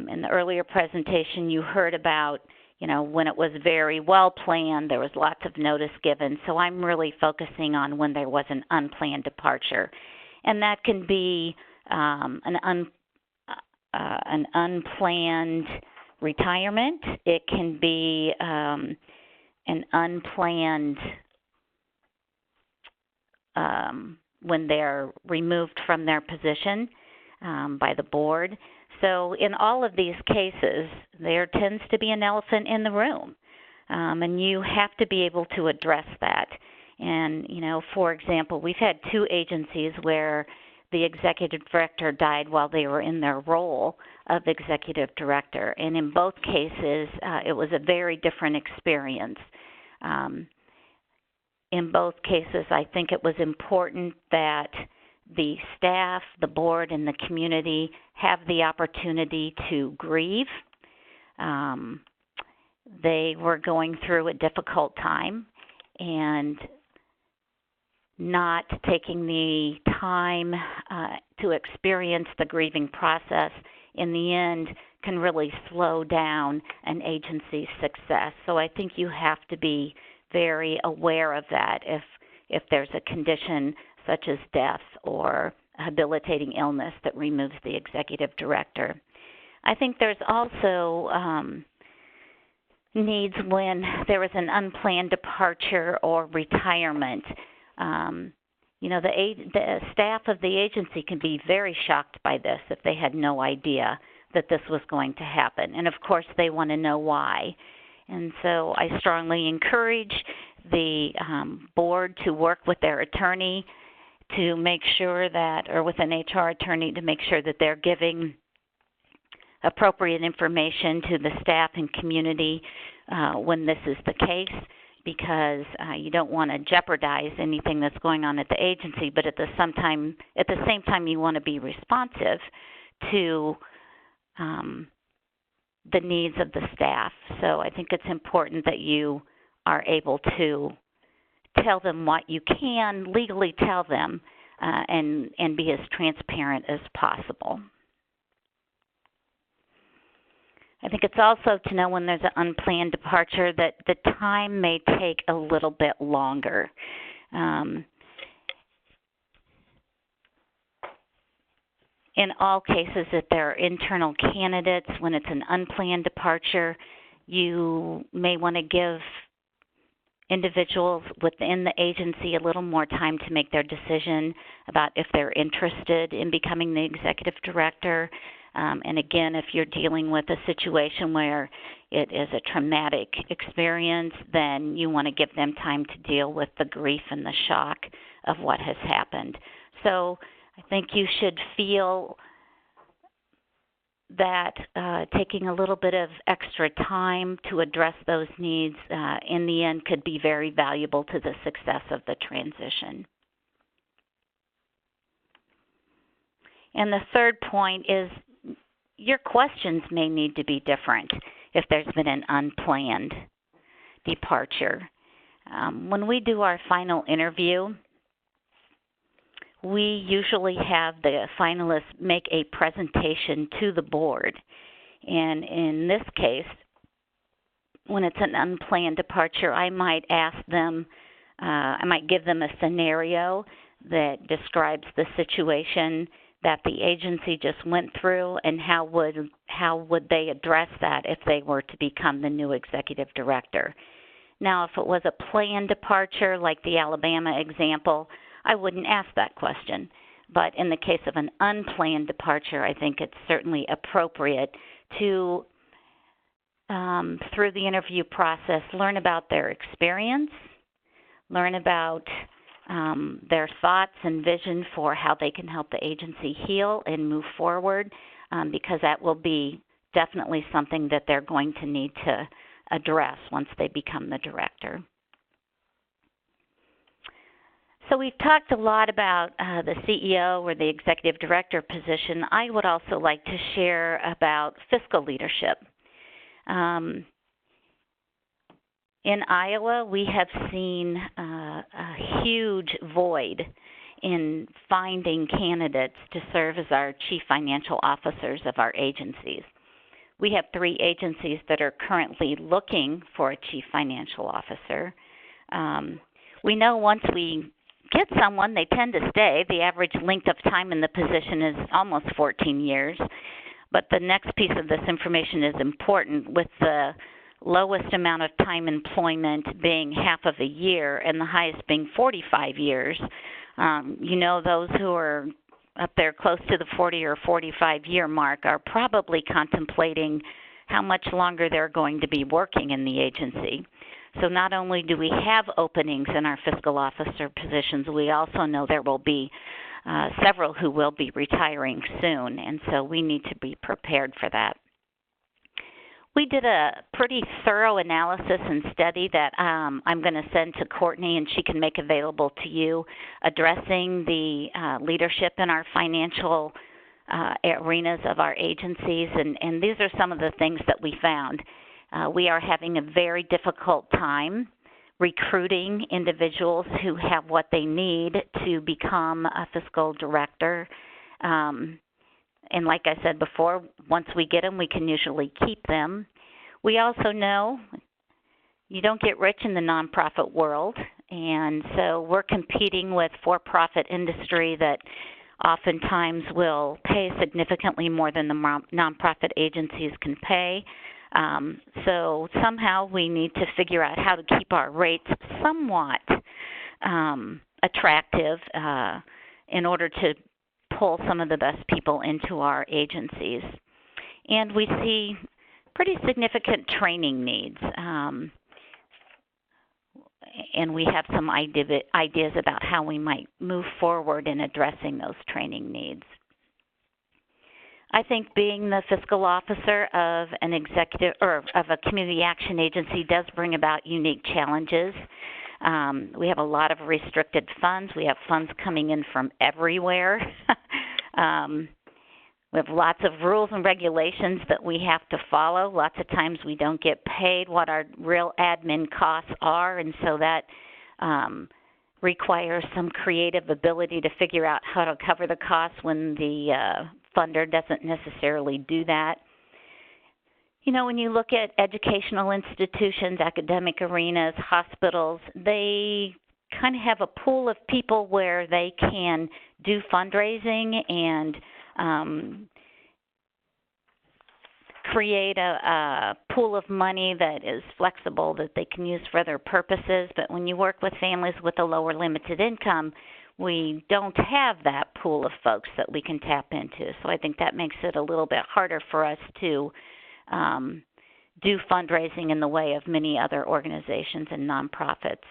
In the earlier presentation you heard about, you know, when it was very well planned, there was lots of notice given. So I'm really focusing on when there was an unplanned departure. And that can be an unplanned retirement. It can be an unplanned when they're removed from their position by the board. So in all of these cases, there tends to be an elephant in the room, and you have to be able to address that. And, you know, for example, we've had 2 agencies where the executive director died while they were in their role of executive director. And in both cases, it was a very different experience. In both cases, I think it was important that the staff, the board, and the community have the opportunity to grieve. They were going through a difficult time, and not taking the time to experience the grieving process in the end can really slow down an agency's success. So I think you have to be very aware of that if there's a condition such as death or a habilitating illness that removes the executive director. I think there's also needs when there is an unplanned departure or retirement. You know, the staff of the agency can be very shocked by this if they had no idea that this was going to happen. And of course, they want to know why. And so I strongly encourage the board to work with their attorney to make sure that, or with an HR attorney to make sure that they're giving appropriate information to the staff and community when this is the case, because you don't want to jeopardize anything that's going on at the agency, but at the same time you want to be responsive to the needs of the staff. So I think it's important that you are able to tell them what you can legally tell them and be as transparent as possible. I think it's also to know when there's an unplanned departure that the time may take a little bit longer. In all cases, if there are internal candidates, when it's an unplanned departure, you may want to give individuals within the agency a little more time to make their decision about if they're interested in becoming the executive director. And again, if you're dealing with a situation where it is a traumatic experience, then you want to give them time to deal with the grief and the shock of what has happened. So I think you should feel that taking a little bit of extra time to address those needs in the end could be very valuable to the success of the transition. And the third point is your questions may need to be different if there's been an unplanned departure. When we do our final interview, we usually have the finalists make a presentation to the board. And in this case, when it's an unplanned departure, I might ask them, I might give them a scenario that describes the situation that the agency just went through and how would they address that if they were to become the new executive director. Now, if it was a planned departure, like the Alabama example, I wouldn't ask that question. But in the case of an unplanned departure, I think it's certainly appropriate to, through the interview process, learn about their experience, learn about their thoughts and vision for how they can help the agency heal and move forward, because that will be definitely something that they're going to need to address once they become the director. So we've talked a lot about the CEO or the executive director position. I would also like to share about fiscal leadership. In Iowa, we have seen a huge void in finding candidates to serve as our chief financial officers of our agencies. We have 3 agencies that are currently looking for a chief financial officer. We know once we get someone, they tend to stay. The average length of time in the position is almost 14 years. But the next piece of this information is important, with the lowest amount of time employment being half of a year and the highest being 45 years. You know, those who are up there close to the 40 or 45 year mark are probably contemplating how much longer they're going to be working in the agency. So not only do we have openings in our fiscal officer positions, we also know there will be several who will be retiring soon, and so we need to be prepared for that. We did a pretty thorough analysis and study that I'm going to send to Courtney, and she can make available to you, addressing the leadership in our financial arenas of our agencies, and these are some of the things that we found. We are having a very difficult time recruiting individuals who have what they need to become a fiscal director. And like I said before, once we get them, we can usually keep them. We also know you don't get rich in the nonprofit world, and so we're competing with for-profit industry that oftentimes will pay significantly more than the nonprofit agencies can pay. So somehow we need to figure out how to keep our rates somewhat attractive in order to pull some of the best people into our agencies. And we see pretty significant training needs. And we have some ideas about how we might move forward in addressing those training needs. I think being the fiscal officer of an executive or of a community action agency does bring about unique challenges. We have a lot of restricted funds. We have funds coming in from everywhere. We have lots of rules and regulations that we have to follow. Lots of times we don't get paid what our real admin costs are, and so that requires some creative ability to figure out how to cover the costs when the funder doesn't necessarily do that. You know, when you look at educational institutions, academic arenas, hospitals, they kind of have a pool of people where they can do fundraising and create a pool of money that is flexible that they can use for other purposes. But when you work with families with a lower limited income, we don't have that pool of folks that we can tap into. So I think that makes it a little bit harder for us to do fundraising in the way of many other organizations and nonprofits.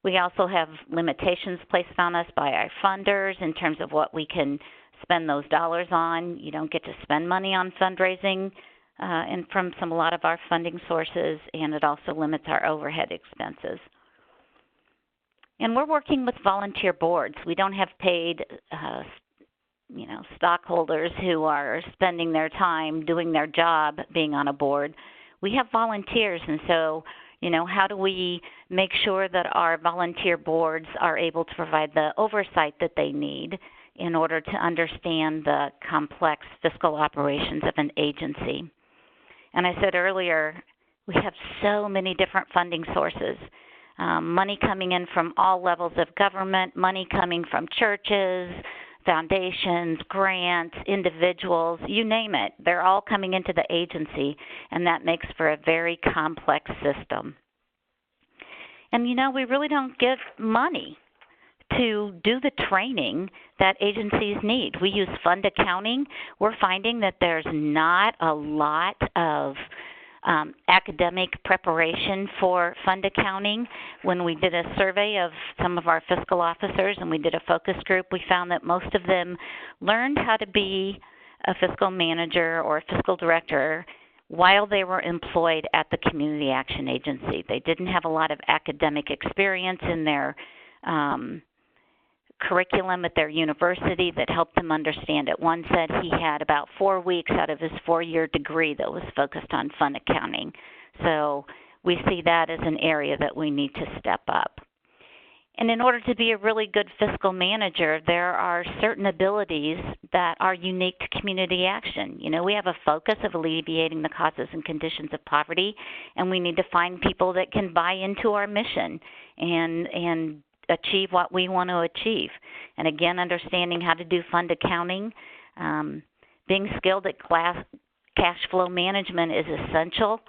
We also have limitations placed on us by our funders in terms of what we can spend those dollars on. You don't get to spend money on fundraising and from a lot of our funding sources, and it also limits our overhead expenses. And we're working with volunteer boards. We don't have paid stockholders who are spending their time doing their job being on a board. We have volunteers, and so how do we make sure that our volunteer boards are able to provide the oversight that they need in order to understand the complex fiscal operations of an agency? And I said earlier, we have so many different funding sources. Money coming in from all levels of government, money coming from churches, foundations, grants, individuals, you name it. They're all coming into the agency, and that makes for a very complex system. And we really don't give money to do the training that agencies need. We use fund accounting. We're finding that there's not a lot of academic preparation for fund accounting. When we did a survey of some of our fiscal officers and we did a focus group, we found that most of them learned how to be a fiscal manager or a fiscal director while they were employed at the Community Action Agency. They didn't have a lot of academic experience in their curriculum at their university that helped them understand it. One said he had about 4 weeks out of his 4-year degree that was focused on fund accounting. So we see that as an area that we need to step up. And in order to be a really good fiscal manager, there are certain abilities that are unique to community action. We have a focus of alleviating the causes and conditions of poverty, and we need to find people that can buy into our mission and achieve what we want to achieve. And again, understanding how to do fund accounting, being skilled at cash flow management is essential.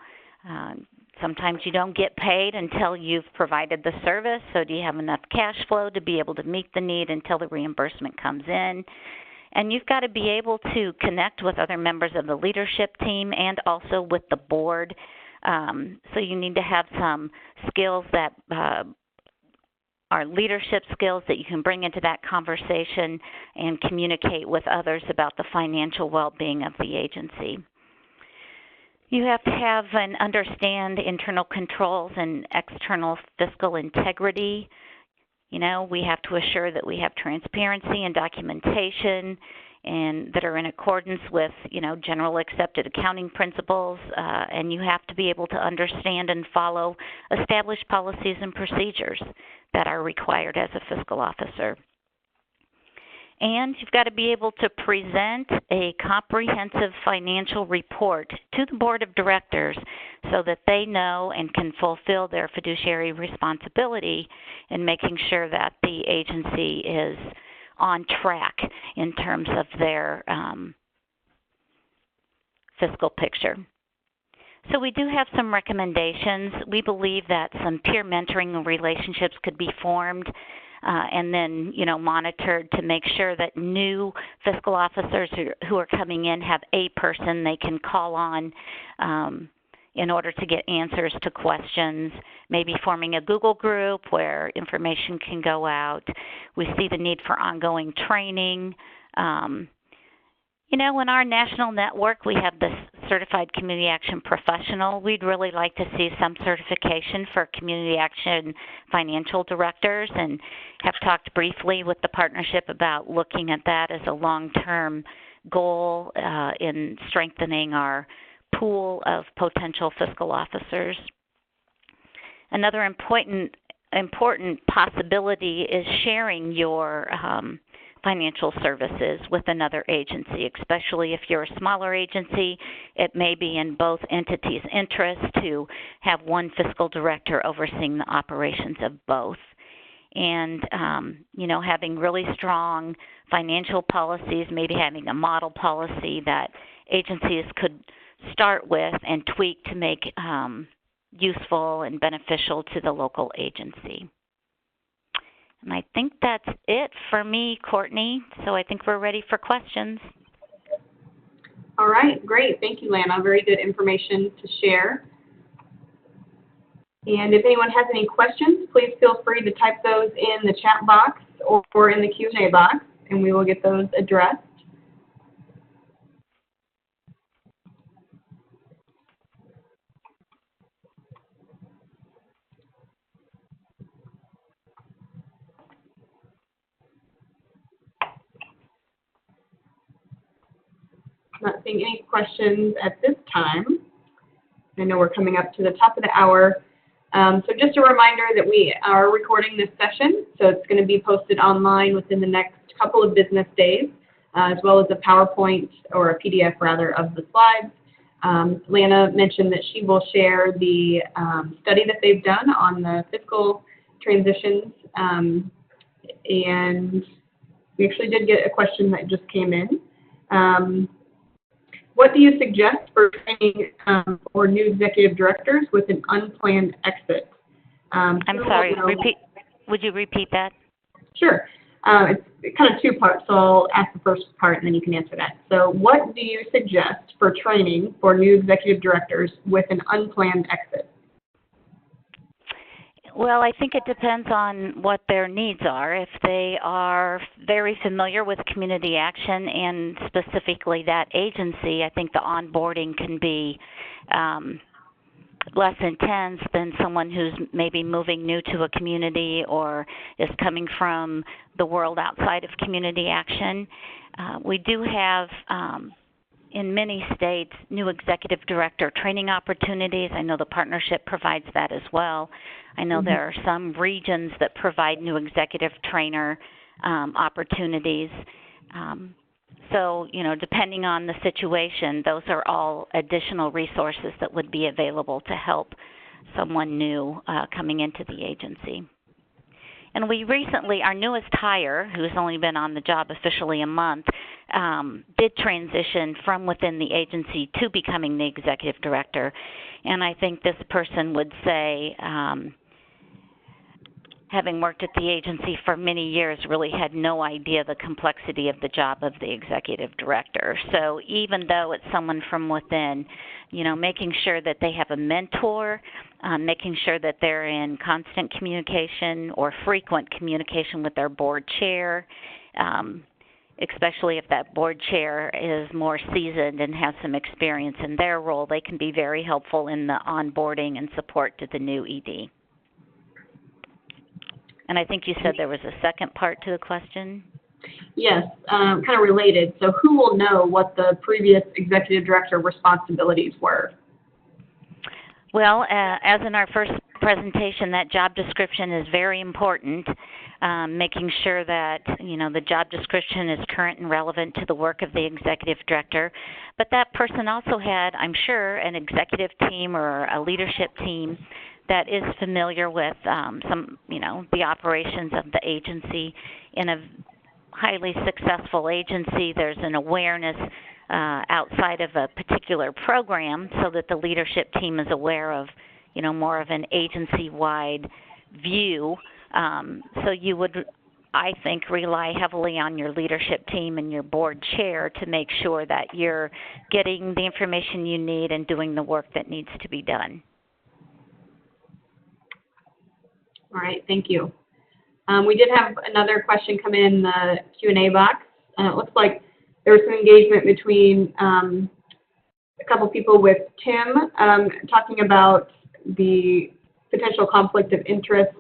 Sometimes you don't get paid until you've provided the service, so do you have enough cash flow to be able to meet the need until the reimbursement comes in? And you've got to be able to connect with other members of the leadership team and also with the board. So you need to have some skills that are leadership skills that you can bring into that conversation and communicate with others about the financial well-being of the agency. You have to have and understand internal controls and external fiscal integrity. We have to assure that we have transparency and documentation and that are in accordance with, general accepted accounting principles, and you have to be able to understand and follow established policies and procedures that are required as a fiscal officer. And you've got to be able to present a comprehensive financial report to the board of directors so that they know and can fulfill their fiduciary responsibility in making sure that the agency is on track in terms of their fiscal picture. So we do have some recommendations. We believe that some peer mentoring relationships could be formed and then, monitored to make sure that new fiscal officers who are coming in have a person they can call on in order to get answers to questions, maybe forming a Google group where information can go out. We see the need for ongoing training. In our national network, we have the Certified Community Action Professional. We'd really like to see some certification for Community Action Financial Directors and have talked briefly with the partnership about looking at that as a long-term goal in strengthening our pool of potential fiscal officers. Another important possibility is sharing your financial services with another agency, especially if you're a smaller agency. It may be in both entities' interest to have one fiscal director overseeing the operations of both. And, having really strong financial policies, maybe having a model policy that agencies could start with and tweak to make useful and beneficial to the local agency. And I think that's it for me, Courtney. So I think we're ready for questions. All right, great. Thank you, Lana. Very good information to share. And if anyone has any questions, please feel free to type those in the chat box or in the Q&A box, and we will get those addressed. Not seeing any questions at this time. I know we're coming up to the top of the hour. So just a reminder that we are recording this session, so it's going to be posted online within the next couple of business days, as well as a PowerPoint or a PDF rather of the slides. Lana mentioned that she will share the study that they've done on the fiscal transitions, and we actually did get a question that just came in. What do you suggest for training for new executive directors with an unplanned exit? I'm sorry, would you repeat that? Sure. It's kind of two parts, so I'll ask the first part and then you can answer that. So what do you suggest for training for new executive directors with an unplanned exit? Well, I think it depends on what their needs are. If they are very familiar with community action and specifically that agency, I think the onboarding can be less intense than someone who's maybe moving new to a community or is coming from the world outside of community action. We do have in many states, new executive director training opportunities. I know the partnership provides that as well. I know there are some regions that provide new executive trainer opportunities. So, you know, depending on the situation, those are all additional resources that would be available to help someone new coming into the agency. And we recently, our newest hire, who's only been on the job officially a month, did transition from within the agency to becoming the executive director. And I think this person would say, having worked at the agency for many years, really had no idea the complexity of the job of the executive director. So even though it's someone from within, you know, making sure that they have a mentor, making sure that they're in constant communication or frequent communication with their board chair, especially if that board chair is more seasoned and has some experience in their role, they can be very helpful in the onboarding and support to the new ED. And I think you said there was a second part to the question? Yes, kind of related. So who will know what the previous executive director responsibilities were? Well, as in our first presentation, that job description is very important, making sure that, you know, the job description is current and relevant to the work of the executive director. But that person also had, I'm sure, an executive team or a leadership team that is familiar with some, you know, the operations of the agency. In a highly successful agency, there's an awareness outside of a particular program so that the leadership team is aware of, you know, more of an agency-wide view. So you would, I think, rely heavily on your leadership team and your board chair to make sure that you're getting the information you need and doing the work that needs to be done. All right, thank you. We did have another question come in the Q&A box. It looks like there was some engagement between a couple people with Tim talking about the potential conflict of interest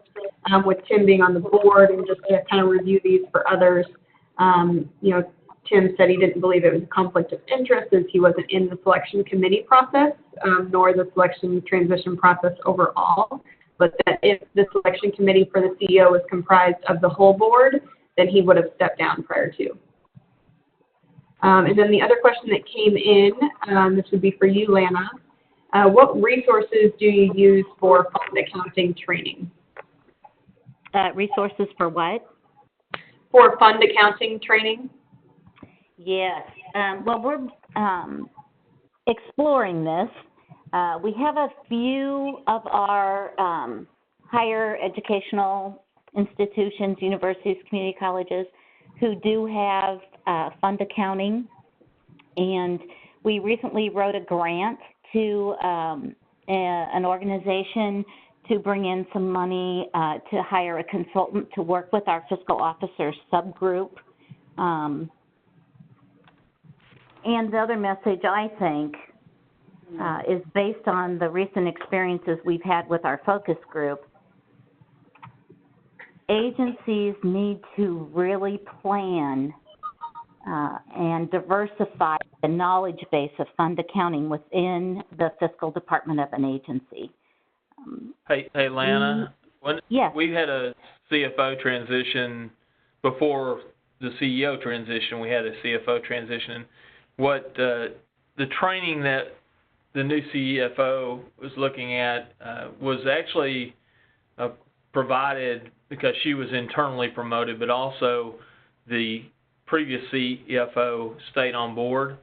with Tim being on the board, and just to kind of review these for others. You know, Tim said he didn't believe it was a conflict of interest as he wasn't in the selection committee process, nor the selection transition process overall. But that if the selection committee for the CEO was comprised of the whole board, then he would have stepped down prior to. And then the other question that came in, this would be for you, Lana. What resources do you use for fund accounting training? Resources for what? For fund accounting training? Yes. Well, we're exploring this. We have a few of our higher educational institutions, universities, community colleges who do have fund accounting. And we recently wrote a grant to an organization to bring in some money to hire a consultant to work with our fiscal officers subgroup. And the other message, I think, is based on the recent experiences we've had with our focus group. Agencies need to really plan and diversify the knowledge base of fund accounting within the fiscal department of an agency. Hey, Lana, yes. We had a CFO transition before the CEO transition. We had a CFO transition. What the training that the new CFO was looking at was actually provided because she was internally promoted, but also the previous CFO stayed on board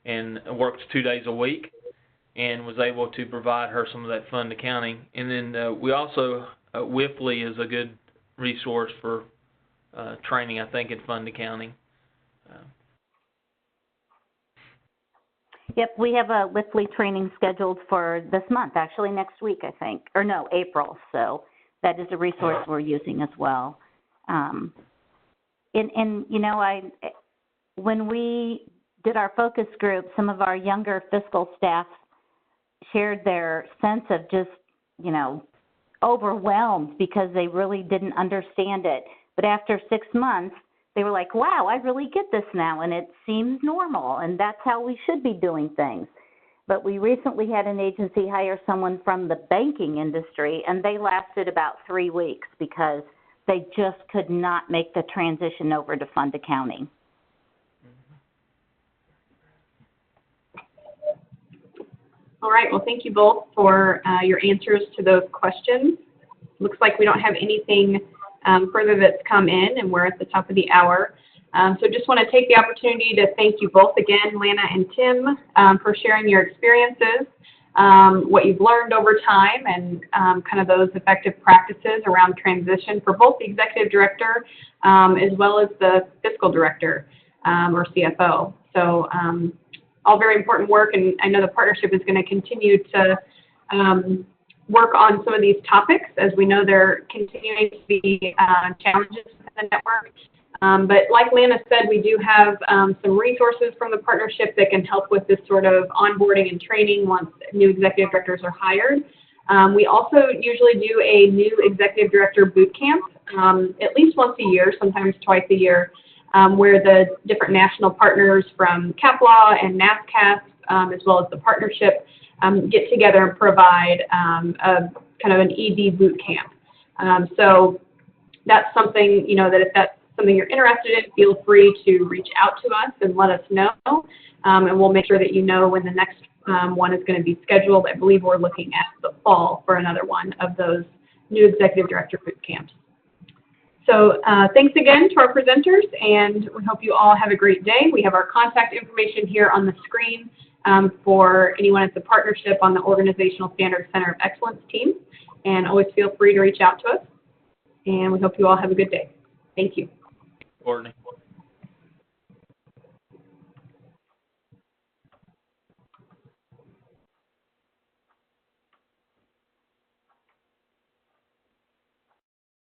and worked 2 days a week and was able to provide her some of that fund accounting. And then we also, WIFLE is a good resource for training, I think, in fund accounting. Yep, we have a WIFLE training scheduled for this month, actually next week, I think, or no, April. So that is a resource we're using as well. And you know, when we did our focus group, some of our younger fiscal staff shared their sense of just, you know, overwhelmed because they really didn't understand it. But after 6 months, they were like, wow, I really get this now, and it seems normal, and that's how we should be doing things. But we recently had an agency hire someone from the banking industry, and they lasted about 3 weeks because they just could not make the transition over to fund accounting. All right, well, thank you both for your answers to those questions. Looks like we don't have anything further that's come in, and we're at the top of the hour. So just want to take the opportunity to thank you both again, Lana and Tim, for sharing your experiences, what you've learned over time, and kind of those effective practices around transition for both the executive director as well as the fiscal director or CFO. So all very important work, and I know the partnership is going to continue to work on some of these topics, as we know there continuing to be challenges in the network. But like Lana said, we do have some resources from the partnership that can help with this sort of onboarding and training once new executive directors are hired. We also usually do a new executive director boot camp at least once a year, sometimes twice a year, where the different national partners from CAPLAW and NASCAS, as well as the partnership, get together and provide a kind of an ED boot camp. So that's something, you know, that if that's something you're interested in, feel free to reach out to us and let us know, and we'll make sure that you know when the next one is going to be scheduled. I believe we're looking at the fall for another one of those new executive director boot camps. So thanks again to our presenters, and we hope you all have a great day. We have our contact information here on the screen for anyone at the partnership on the Organizational Standards Center of Excellence team, and always feel free to reach out to us, and we hope you all have a good day. Thank you. Courtney.